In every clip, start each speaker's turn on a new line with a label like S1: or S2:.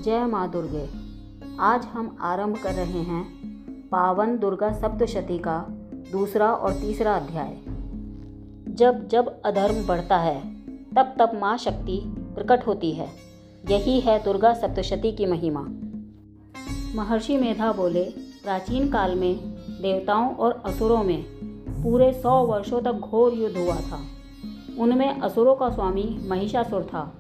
S1: जय माँ दुर्गे। आज हम आरंभ कर रहे हैं पावन दुर्गा सप्तशती का दूसरा और तीसरा अध्याय। जब जब अधर्म बढ़ता है तब तब माँ शक्ति प्रकट होती है। यही है दुर्गा सप्तशती की महिमा। महर्षि मेधा बोले, प्राचीन काल में देवताओं और असुरों में पूरे 100 वर्षों तक घोर युद्ध हुआ था। उनमें असुरों का स्वामी महिषासुर था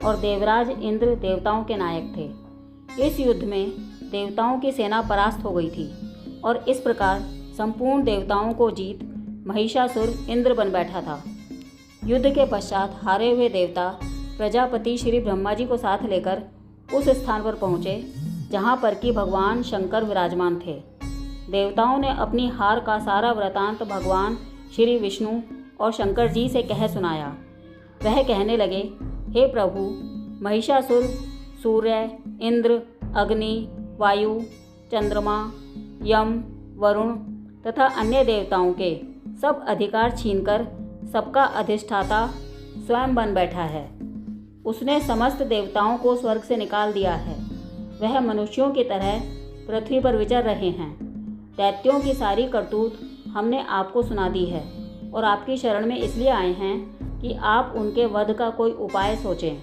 S1: और देवराज इंद्र देवताओं के नायक थे। इस युद्ध में देवताओं की सेना परास्त हो गई थी और इस प्रकार संपूर्ण देवताओं को जीत महिषासुर इंद्र बन बैठा था। युद्ध के पश्चात हारे हुए देवता प्रजापति श्री ब्रह्मा जी को साथ लेकर उस स्थान पर पहुँचे जहाँ पर कि भगवान शंकर विराजमान थे। देवताओं ने अपनी हार का सारा वृतांत भगवान श्री विष्णु और शंकर जी से कह सुनाया। वह कहने लगे, हे प्रभु, महिषासुर सूर्य, इंद्र, अग्नि, वायु, चंद्रमा, यम, वरुण तथा अन्य देवताओं के सब अधिकार छीनकर सबका अधिष्ठाता स्वयं बन बैठा है। उसने समस्त देवताओं को स्वर्ग से निकाल दिया है। वह मनुष्यों की तरह पृथ्वी पर विचर रहे हैं। दैत्यों की सारी करतूत हमने आपको सुना दी है और आपकी शरण में इसलिए आए हैं कि आप उनके वध का कोई उपाय सोचें।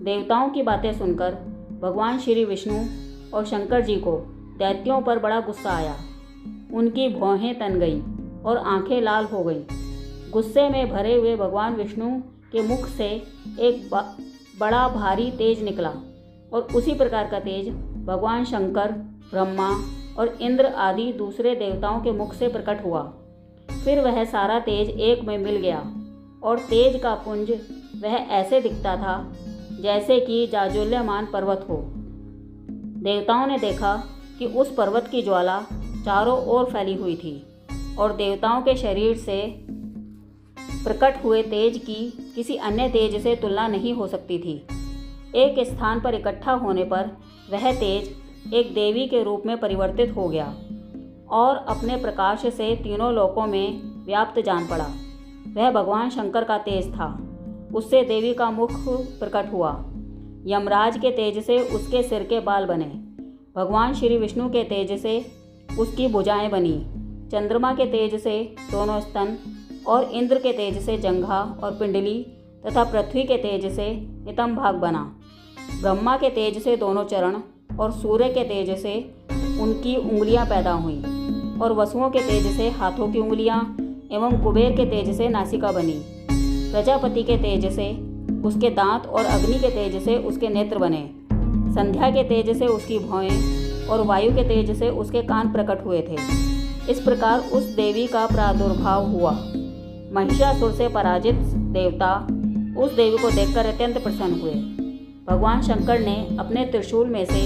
S1: देवताओं की बातें सुनकर भगवान श्री विष्णु और शंकर जी को दैत्यों पर बड़ा गुस्सा आया। उनकी भौहें तन गईं और आंखें लाल हो गईं। गुस्से में भरे हुए भगवान विष्णु के मुख से एक बड़ा भारी तेज निकला और उसी प्रकार का तेज भगवान शंकर, ब्रह्मा और इंद्र आदि दूसरे देवताओं के मुख से प्रकट हुआ। फिर वह सारा तेज एक में मिल गया और तेज का पुंज वह ऐसे दिखता था जैसे कि जाज्वल्यमान पर्वत हो। देवताओं ने देखा कि उस पर्वत की ज्वाला चारों ओर फैली हुई थी और देवताओं के शरीर से प्रकट हुए तेज की किसी अन्य तेज से तुलना नहीं हो सकती थी। एक स्थान पर इकट्ठा होने पर वह तेज एक देवी के रूप में परिवर्तित हो गया और अपने प्रकाश से तीनों लोकों में व्याप्त जान पड़ा। वह भगवान शंकर का तेज था। उससे देवी का मुख प्रकट हुआ। यमराज के तेज से उसके सिर के बाल बने। भगवान श्री विष्णु के तेज से उसकी भुजाएं बनी। चंद्रमा के तेज से दोनों स्तन और इंद्र के तेज से जंघा और पिंडली तथा पृथ्वी के तेज से नितंब भाग बना। ब्रह्मा के तेज से दोनों चरण और सूर्य के तेज से उनकी उंगलियां पैदा हुईं और वसुओं के तेज से हाथों की उंगलियां एवं कुबेर के तेज से नासिका बनी। प्रजापति के तेज से उसके दांत और अग्नि के तेज से उसके नेत्र बने। संध्या के तेज से उसकी भौहें और वायु के तेज से उसके कान प्रकट हुए थे। इस प्रकार उस देवी का प्रादुर्भाव हुआ। महिषासुर से पराजित देवता उस देवी को देखकर अत्यंत प्रसन्न हुए। भगवान शंकर ने अपने त्रिशूल में से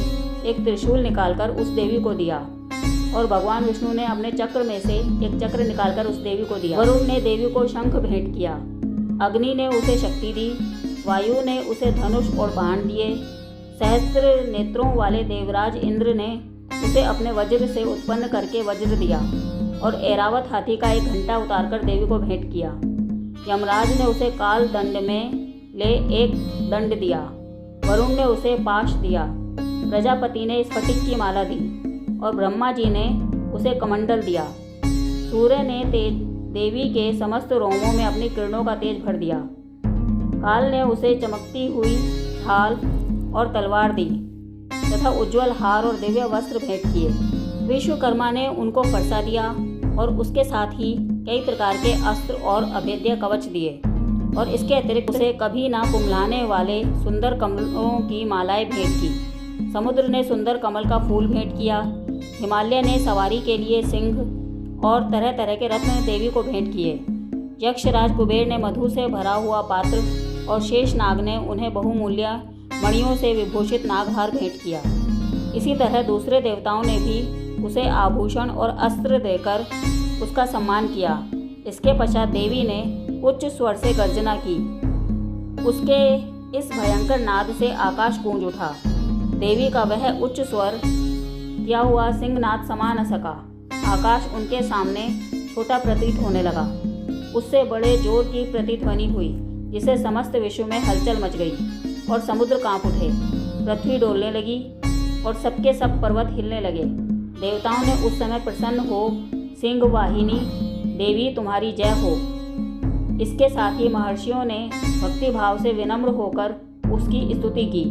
S1: एक त्रिशूल निकालकर उस देवी को दिया और भगवान विष्णु ने अपने चक्र में से एक चक्र निकालकर उस देवी को दिया। वरुण ने देवी को शंख भेंट किया। अग्नि ने उसे शक्ति दी। वायु ने उसे धनुष और बाण दिए। सहस्त्र नेत्रों वाले देवराज इंद्र ने उसे अपने वज्र से उत्पन्न करके वज्र दिया और ऐरावत हाथी का एक घंटा उतारकर देवी को भेंट किया। यमराज ने उसे काल दंड में ले एक दंड दिया। वरुण ने उसे पाश दिया। प्रजापति ने स्फटिक की माला दी और ब्रह्मा जी ने उसे कमंडल दिया। सूर्य ने देवी के समस्त रोमों में अपनी किरणों का तेज भर दिया। काल ने उसे चमकती हुई ढाल और तलवार दी तथा उज्ज्वल हार और दिव्य वस्त्र भेंट किए। विश्वकर्मा ने उनको फरसा दिया और उसके साथ ही कई प्रकार के अस्त्र और अभेद्य कवच दिए और इसके अतिरिक्त उसे कभी ना कुम्हलाने वाले सुंदर कमलों की मालाएं भेंट की। समुद्र ने सुंदर कमल का फूल भेंट किया। हिमालय ने सवारी के लिए सिंह और तरह तरह के रत्न देवी को भेंट किए। यक्षराज कुबेर ने मधु से भरा हुआ पात्र और शेष नाग ने उन्हें बहुमूल्य मणियों से विभूषित नागहार भेंट किया। इसी तरह दूसरे देवताओं ने भी उसे आभूषण और अस्त्र देकर उसका सम्मान किया। इसके पश्चात देवी ने उच्च स्वर से गर्जना की। उसके इस भयंकर नाद से आकाश गूंज उठा। देवी का वह उच्च स्वर किया हुआ सिंहनाद समा न सका। आकाश उनके सामने छोटा प्रतीत होने लगा। उससे बड़े जोर की प्रतिध्वनि हुई जिससे समस्त विश्व में हलचल मच गई और समुद्र कांप उठे। पृथ्वी डोलने लगी और सबके सब पर्वत हिलने लगे। देवताओं ने उस समय प्रसन्न हो सिंह वाहिनी देवी तुम्हारी जय हो। इसके साथ ही महर्षियों ने भक्ति भाव से विनम्र होकर उसकी स्तुति की।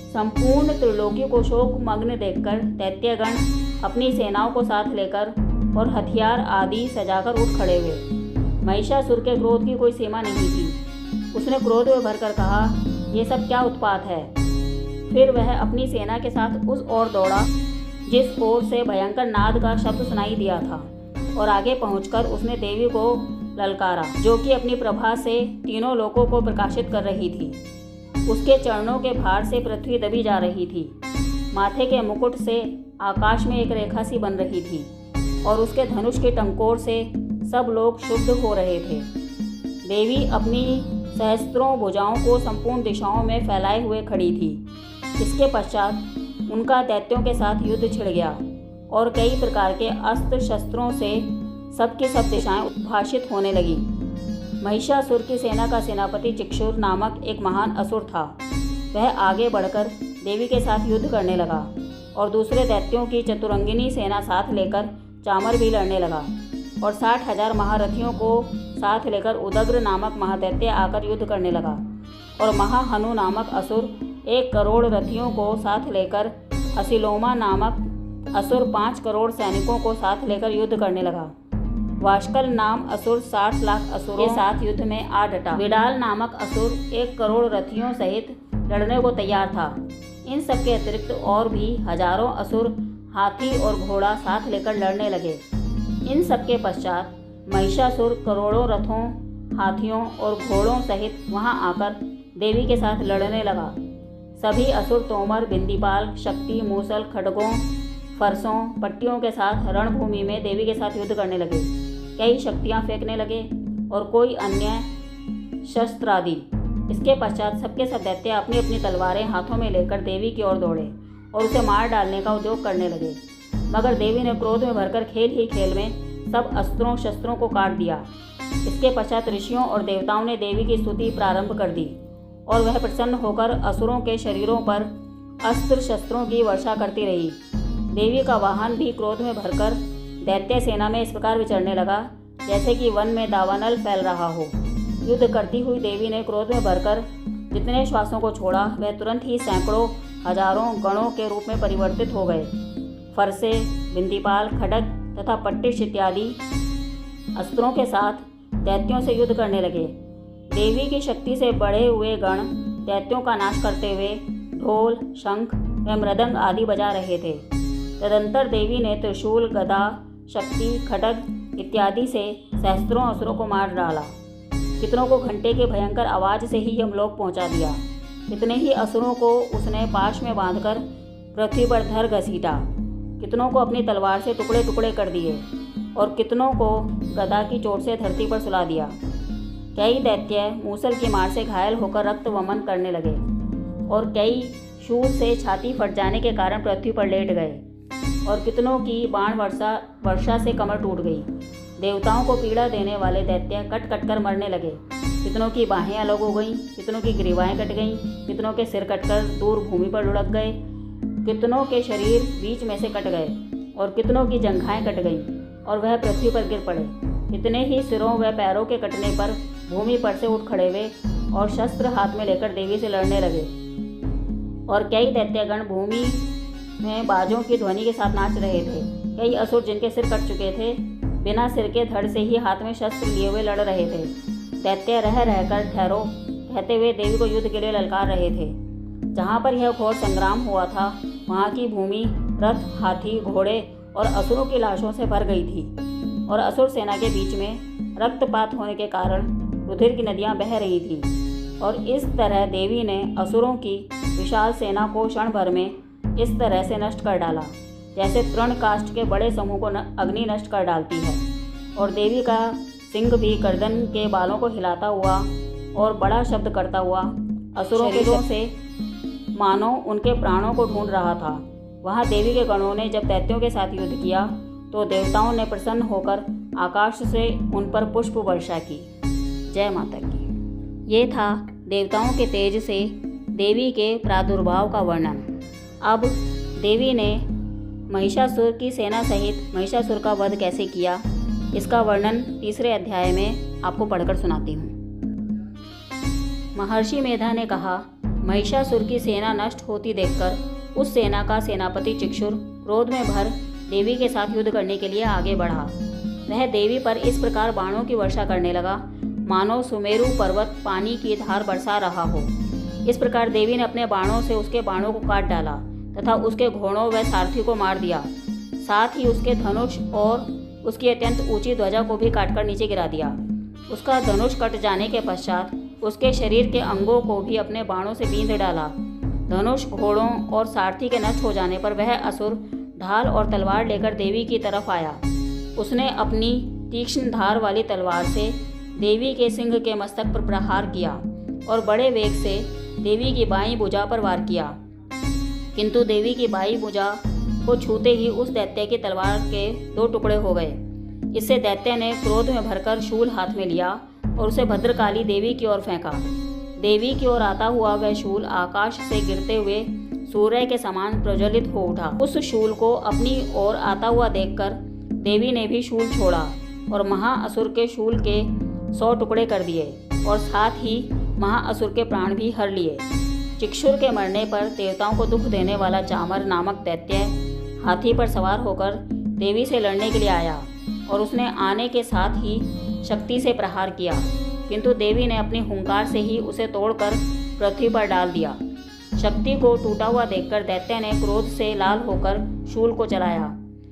S1: संपूर्ण त्रिलोकी को शोक मग्न देखकर दैत्यगण अपनी सेनाओं को साथ लेकर और हथियार आदि सजाकर उठ खड़े हुए। महिषासुर के क्रोध की कोई सीमा नहीं थी। उसने क्रोध में भरकर कहा, ये सब क्या उत्पात है। फिर वह अपनी सेना के साथ उस ओर दौड़ा जिस ओर से भयंकर नाद का शब्द सुनाई दिया था, और आगे पहुंचकर उसने देवी को ललकारा, जो कि अपनी प्रभा से तीनों लोकों को प्रकाशित कर रही थी। उसके चरणों के भार से पृथ्वी दबी जा रही थी। माथे के मुकुट से आकाश में एक रेखा सी बन रही थी, और उसके धनुष के टंकोर से सब लोग शुद्ध हो रहे थे। देवी अपनी सहस्त्रों भुजाओं को संपूर्ण दिशाओं में फैलाए हुए खड़ी थी। इसके पश्चात उनका दैत्यों के साथ युद्ध छिड़ गया, और कई प्रकार के अस्त्र शस्त्रों से सबकी सब दिशाएं उद्भाषित होने लगी। महिषासुर की सेना का सेनापति चिक्षुर नामक एक महान असुर था। वह आगे बढ़कर देवी के साथ युद्ध करने लगा, और दूसरे दैत्यों की चतुरंगिनी सेना साथ लेकर चामर भी लड़ने लगा, और 60,000 महारथियों को साथ लेकर उदग्र नामक महादैत्य आकर युद्ध करने लगा, और महाहनु नामक असुर 1 करोड़ रथियों को साथ लेकर असिलोमा नामक असुर 5 करोड़ सैनिकों को साथ लेकर युद्ध करने लगा। वाष्कल नाम असुर 60 लाख असुरों के साथ युद्ध में आ डटा। विडाल नामक असुर 1 करोड़ रथियों सहित लड़ने को तैयार था। इन सब के अतिरिक्त और भी हजारों असुर हाथी और घोड़ा साथ लेकर लड़ने लगे। इन सब के पश्चात महिषासुर करोड़ों रथों, हाथियों और घोड़ों सहित वहां आकर देवी के साथ लड़ने लगा। सभी असुर तोमर, बिंदीपाल, शक्ति, मूसल, खड्गों, फरसों, पट्टियों के साथ रणभूमि में देवी के साथ युद्ध करने लगे। कई शक्तियां फेंकने लगे और कोई अन्य शस्त्र आदि। इसके पश्चात सबके सब दैत्य अपनी अपनी तलवारें हाथों में लेकर देवी की ओर दौड़े और उसे मार डालने का उद्योग करने लगे। मगर देवी ने क्रोध में भरकर खेल ही खेल में सब अस्त्रों शस्त्रों को काट दिया। इसके पश्चात ऋषियों और देवताओं ने देवी की स्तुति प्रारंभ कर दी, और वह प्रसन्न होकर असुरों के शरीरों पर अस्त्र शस्त्रों की वर्षा करती रही। देवी का वाहन भी क्रोध में भरकर दैत्य सेना में इस प्रकार विचरने लगा जैसे कि वन में दावानल फैल रहा हो। युद्ध करती हुई देवी ने क्रोध में भरकर जितने श्वासों को छोड़ा, वह तुरंत ही सैकड़ों हजारों गणों के रूप में परिवर्तित हो गए। फरसे, बिंदीपाल, खड्ग तथा पट्टिश इत्यादि अस्त्रों के साथ दैत्यों से युद्ध करने लगे। देवी की शक्ति से बढ़े हुए गण दैत्यों का नाश करते हुए ढोल, शंख व मृदंग आदि बजा रहे थे। तदंतर देवी ने त्रिशूल, गदा, शक्ति, खड्ग इत्यादि से सहस्त्रों असुरों को मार डाला। कितनों को घंटे के भयंकर आवाज़ से ही यमलोक पहुंचा दिया। कितने ही असुरों को उसने पाश में बांधकर पृथ्वी पर धर घसीटा। कितनों को अपनी तलवार से टुकड़े टुकड़े कर दिए, और कितनों को गदा की चोट से धरती पर सुला दिया। कई दैत्य मूसल की मार से घायल होकर रक्त वमन करने लगे, और कई शूल से छाती फट जाने के कारण पृथ्वी पर लेट गए, और कितनों की बाण वर्षा से कमर टूट गई। देवताओं को पीड़ा देने वाले दैत्य कट कट कर मरने लगे। कितनों की बाहें अलग हो गईं, कितनों की ग्रीवाएं कट गईं, कितनों के सिर कटकर दूर भूमि पर लुढ़क गए, कितनों के शरीर बीच में से कट गए, और कितनों की जंघाएं कट गईं और वह पृथ्वी पर गिर पड़े। कितने ही सिरों व पैरों के कटने पर भूमि पर से उठ खड़े हुए और शस्त्र हाथ में लेकर देवी से लड़ने लगे। और कई दैत्यगण भूमि में बाजों की ध्वनि के साथ नाच रहे थे। कई असुर जिनके सिर कट चुके थे बिना सिर के धड़ से ही हाथ में शस्त्र लिए हुए लड़ रहे थे। दैत्य रह रहकर ठहरो कहते हुए देवी को युद्ध के लिए ललकार रहे थे। जहाँ पर यह घोर संग्राम हुआ था वहाँ की भूमि रथ, हाथी, घोड़े और असुरों की लाशों से भर गई थी, और असुर सेना के बीच में रक्तपात होने के कारण रुधिर की नदियाँ बह रही थीं। और इस तरह देवी ने असुरों की विशाल सेना को क्षण भर में इस तरह से नष्ट कर डाला जैसे तृण काष्ठ के बड़े समूह को अग्नि नष्ट कर डालती है। और देवी का सिंह भी गर्दन के बालों को हिलाता हुआ और बड़ा शब्द करता हुआ असुरों के शरीरों से मानो उनके प्राणों को ढूंढ रहा था। वहाँ देवी के गणों ने जब दैत्यों के साथ युद्ध किया तो देवताओं ने प्रसन्न होकर आकाश से उन पर पुष्प वर्षा की। जय माता की। ये था देवताओं के तेज से देवी के प्रादुर्भाव का वर्णन। अब देवी ने महिषासुर की सेना सहित महिषासुर का वध कैसे किया, इसका वर्णन तीसरे अध्याय में आपको पढ़कर सुनाती हूँ। महर्षि मेधा ने कहा, महिषासुर की सेना नष्ट होती देखकर उस सेना का सेनापति चिक्षुर क्रोध में भर देवी के साथ युद्ध करने के लिए आगे बढ़ा। वह देवी पर इस प्रकार बाणों की वर्षा करने लगा मानो सुमेरु पर्वत पानी की धार बरसा रहा हो। इस प्रकार देवी ने अपने बाणों से उसके बाणों को काट डाला तथा उसके घोड़ों व सारथी को मार दिया। साथ ही उसके धनुष और उसकी अत्यंत ऊंची ध्वजा को भी काटकर नीचे गिरा दिया। उसका धनुष कट जाने के पश्चात उसके शरीर के अंगों को भी अपने बाणों से बींध डाला। धनुष, घोड़ों और सारथी के नष्ट हो जाने पर वह असुर ढाल और तलवार लेकर देवी की तरफ आया। उसने अपनी तीक्ष्ण धार वाली तलवार से देवी के सिंह के मस्तक पर प्रहार किया और बड़े वेग से देवी की बाईं भुजा पर वार किया, किंतु देवी की बाईं भुजा को छूते ही उस दैत्य की तलवार के 2 टुकड़े हो गए। इससे दैत्य ने क्रोध में भरकर शूल हाथ में लिया और उसे भद्रकाली देवी की ओर फेंका। देवी की ओर आता हुआ वह शूल आकाश से गिरते हुए सूर्य के समान प्रज्वलित हो उठा। उस शूल को अपनी ओर आता हुआ देखकर देवी ने भी शूल छोड़ा और महाअसुर के शूल के 100 टुकड़े कर दिए और साथ ही महाअसुर के प्राण भी हर लिए। चिक्षुर के मरने पर देवताओं को दुख देने वाला चामर नामक दैत्य हाथी पर सवार होकर देवी से लड़ने के लिए आया और उसने आने के साथ ही शक्ति से प्रहार किया, किंतु देवी ने अपनी हुंकार से ही उसे तोड़कर पृथ्वी पर डाल दिया। शक्ति को टूटा हुआ देखकर दैत्य ने क्रोध से लाल होकर शूल को चलाया,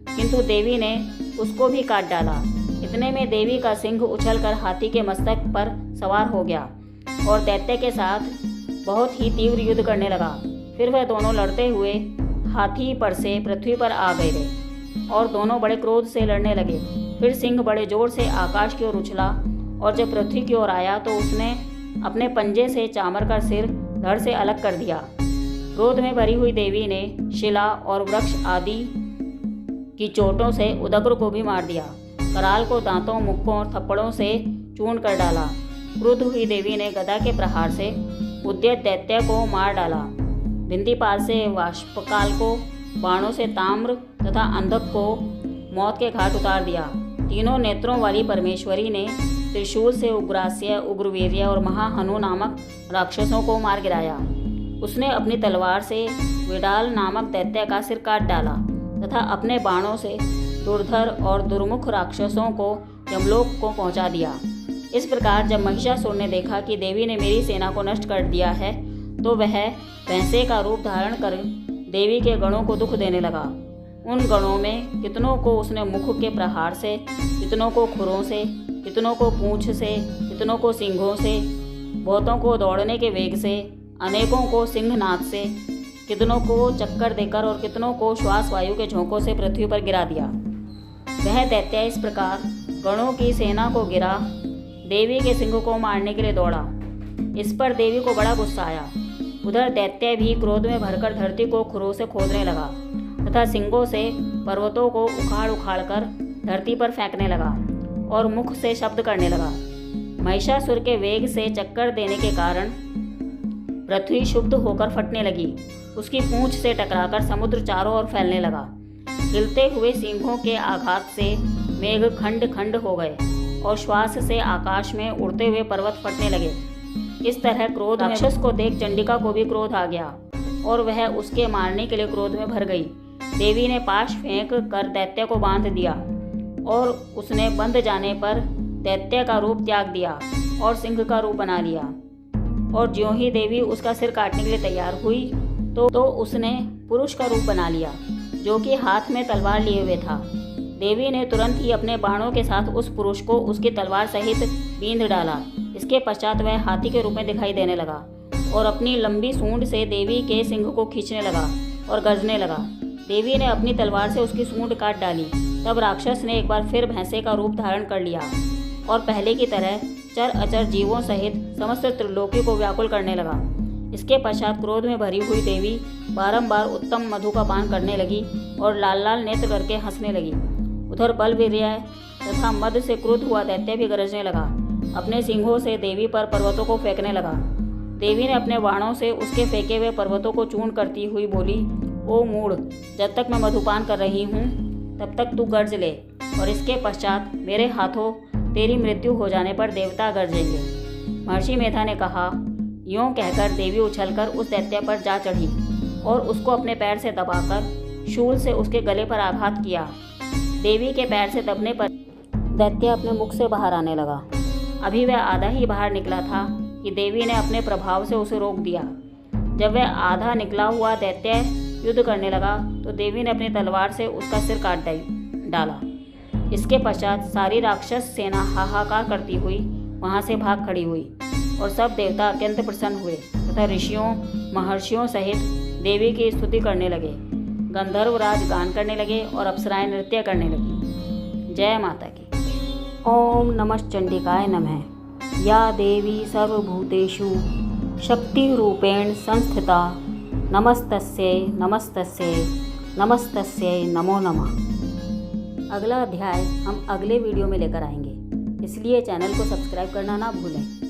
S1: किंतु देवी ने उसको भी काट डाला। इतने में देवी का सिंह उछलकर हाथी के मस्तक पर सवार हो गया और दैत्य के साथ बहुत ही तीव्र युद्ध करने लगा। फिर वह दोनों लड़ते हुए हाथी पर से पृथ्वी पर आ गए और दोनों बड़े क्रोध से लड़ने लगे। फिर सिंह बड़े जोर से आकाश की ओर उछला और जब पृथ्वी की ओर आया तो उसने अपने पंजे से चामर का सिर धड़ से अलग कर दिया। क्रोध में भरी हुई देवी ने शिला और वृक्ष आदि की चोटों से उदग्र को भी मार दिया। कराल को दांतों, मुक्कों और थप्पड़ों से चूर्ण कर डाला। क्रुद्ध हुई देवी ने गदा के प्रहार से उद्यत दैत्य को मार डाला। बिंदीपाल से वाष्पकाल को, बाणों से ताम्र तथा अंधक को मौत के घाट उतार दिया। तीनों नेत्रों वाली परमेश्वरी ने त्रिशूल से उग्रास्य, उग्रवीर्य और महाहनु नामक राक्षसों को मार गिराया। उसने अपनी तलवार से विडाल नामक दैत्य का सिर काट डाला तथा अपने बाणों से दुर्धर और दुर्मुख राक्षसों को यमलोक को पहुंचा दिया। इस प्रकार जब महिषासुर ने देखा कि देवी ने मेरी सेना को नष्ट कर दिया है तो वह भैंसे का रूप धारण कर देवी के गणों को दुख देने लगा। उन गणों में कितनों को उसने मुख के प्रहार से, कितनों को खुरों से, कितनों को पूंछ से, कितनों को सींगों से, बहुतों को दौड़ने के वेग से, अनेकों को सिंहनाद से, कितनों को चक्कर देकर और कितनों को श्वास वायु के झोंकों से पृथ्वी पर गिरा दिया। वह दैत्य इस प्रकार गणों की सेना को गिरा देवी के सिंह को मारने के लिए दौड़ा। इस पर देवी को बड़ा गुस्सा आया। उधर दैत्य भी क्रोध में भरकर धरती को खुरों से खोदने लगा तथा सिंगों से पर्वतों को उखाड़ उखाड़ कर धरती पर फेंकने लगा और मुख से शब्द करने लगा। महिषासुर के वेग से चक्कर देने के कारण पृथ्वी शुद्ध होकर फटने लगी। उसकी पूंछ से टकराकर समुद्र चारों ओर फैलने लगा। हिलते हुए सिंहों के आघात से मेघ खंड खंड हो गए और श्वास से आकाश में उड़ते हुए पर्वत फटने लगे। इस तरह क्रोध राक्षस को देख चंडिका को भी क्रोध आ गया और वह उसके मारने के लिए क्रोध में भर गई। देवी ने पाश फेंक कर दैत्य को बांध दिया और उसने बंध जाने पर दैत्य का रूप त्याग दिया और सिंह का रूप बना लिया। और ज्यों ही देवी उसका सिर काटने के लिए तैयार हुई तो उसने पुरुष का रूप बना लिया जो कि हाथ में तलवार लिए हुए था। देवी ने तुरंत ही अपने बाणों के साथ उस पुरुष को उसकी तलवार सहित बींध डाला। इसके पश्चात वह हाथी के रूप में दिखाई देने लगा और अपनी लंबी सूंड से देवी के सिंह को खींचने लगा और गरजने लगा। देवी ने अपनी तलवार से उसकी सूंड काट डाली। तब राक्षस ने एक बार फिर भैंसे का रूप धारण कर लिया और पहले की तरह चर अचर जीवों सहित समस्त त्रिलोकी को व्याकुल करने लगा। इसके पश्चात क्रोध में भरी हुई देवी बारंबार उत्तम मधु का पान करने लगी और लाल लाल नेत्र करके हंसने लगी। उधर बलवीर्य तथा मद से क्रुद्ध हुआ दैत्य भी गरजने लगा। अपने सिंहों से देवी पर पर्वतों को फेंकने लगा। देवी ने अपने बाणों से उसके फेंके हुए पर्वतों को चूर्ण करती हुई बोली, ओ मूढ़, जब तक मैं मधुपान कर रही हूँ तब तक तू गर्ज ले, और इसके पश्चात मेरे हाथों तेरी मृत्यु हो जाने पर देवता गरजेंगे। महर्षि मेधा ने कहा। यूँ कहकर देवी उछलकर उस दैत्य पर जा चढ़ी और उसको अपने पैर से दबाकर शूल से उसके गले पर आघात किया। देवी के पैर से दबने पर दैत्य अपने मुख से बाहर आने लगा। अभी वह आधा ही बाहर निकला था कि देवी ने अपने प्रभाव से उसे रोक दिया। जब वह आधा निकला हुआ दैत्य युद्ध करने लगा तो देवी ने अपनी तलवार से उसका सिर काट डाला। इसके पश्चात सारी राक्षस सेना हाहाकार करती हुई वहाँ से भाग खड़ी हुई और सब देवता अत्यंत प्रसन्न हुए तथा ऋषियों महर्षियों सहित देवी की स्तुति करने लगे। गंधर्वराज गान करने लगे और अप्सराएं नृत्य करने लगी। जय माता की। ओम नमः चंडिकाय नमः। या देवी सर्वभूतेषु शक्तिरूपेण संस्थिता नमस्तस्यै नमस्तस्यै नमस्तस्यै नमो नमः। अगला अध्याय हम अगले वीडियो में लेकर आएंगे, इसलिए चैनल को सब्सक्राइब करना ना भूलें।